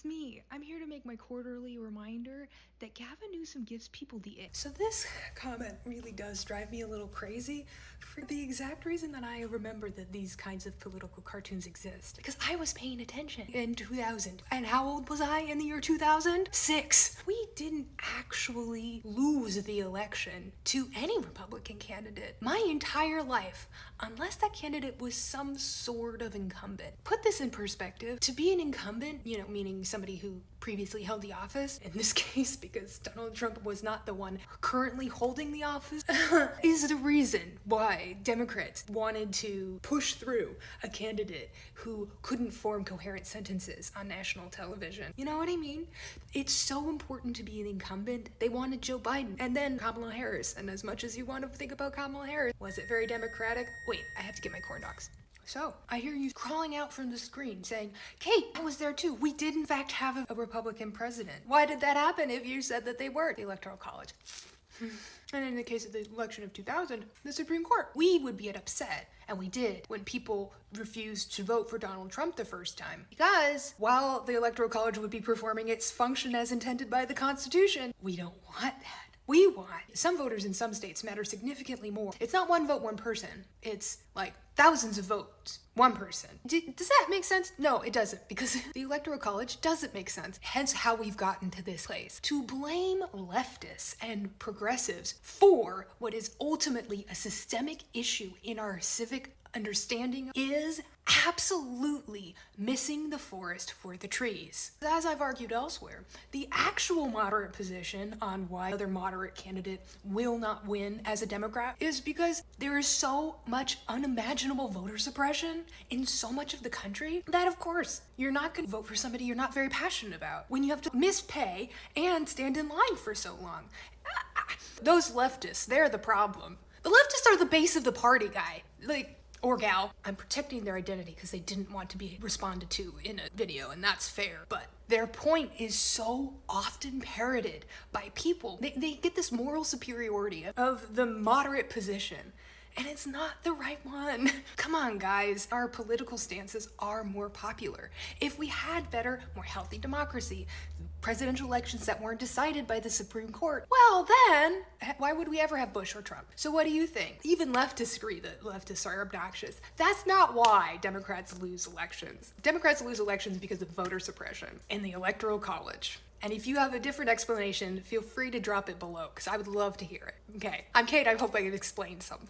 me. I'm here to make my quarterly reminder that Gavin Newsom gives people the ick. So this comment really does drive me a little crazy for the exact reason that I remember that these kinds of political cartoons exist. Because I was paying attention in 2000. And how old was I in the year 2000? 6. We didn't actually lose the election to any Republican candidate my entire life, unless that candidate was some sort of incumbent. Put this in perspective. To be an incumbent, meaning somebody who previously held the office, in this case because Donald Trump was not the one currently holding the office, is the reason why Democrats wanted to push through a candidate who couldn't form coherent sentences on national television. You know what I mean? It's so important to be an incumbent. They wanted Joe Biden and then Kamala Harris, and as much as you want to think about Kamala Harris, was it very Democratic? Wait, I have to get my corn dogs. So, I hear you crawling out from the screen saying, Kate, I was there too. We did in fact have a Republican president. Why did that happen if you said that they weren't? The Electoral College. And in the case of the election of 2000, the Supreme Court. We would be upset, and we did, when people refused to vote for Donald Trump the first time. Because while the Electoral College would be performing its function as intended by the Constitution, we don't want that. We want some voters in some states matter significantly more. It's not one vote, one person. It's like thousands of votes, one person. Does that make sense? No, it doesn't, because the Electoral College doesn't make sense. Hence how we've gotten to this place. To blame leftists and progressives for what is ultimately a systemic issue in our civic understanding is absolutely missing the forest for the trees. As I've argued elsewhere, the actual moderate position on why other moderate candidate will not win as a Democrat is because there is so much unimaginable voter suppression in so much of the country that, of course, you're not going to vote for somebody you're not very passionate about when you have to miss pay and stand in line for so long. Those leftists, they're the problem. The leftists are the base of the party, guy. Or gal. I'm protecting their identity because they didn't want to be responded to in a video, and that's fair. But their point is so often parroted by people. They get this moral superiority of the moderate position, and it's not the right one. Come on, guys. Our political stances are more popular. If we had better, more healthy democracy, presidential elections that weren't decided by the Supreme Court, well then, why would we ever have Bush or Trump? So what do you think? Even leftists agree that leftists are obnoxious. That's not why Democrats lose elections. Democrats lose elections because of voter suppression in the Electoral College. And if you have a different explanation, feel free to drop it below, because I would love to hear it. Okay, I'm Kate. I hope I can explain something.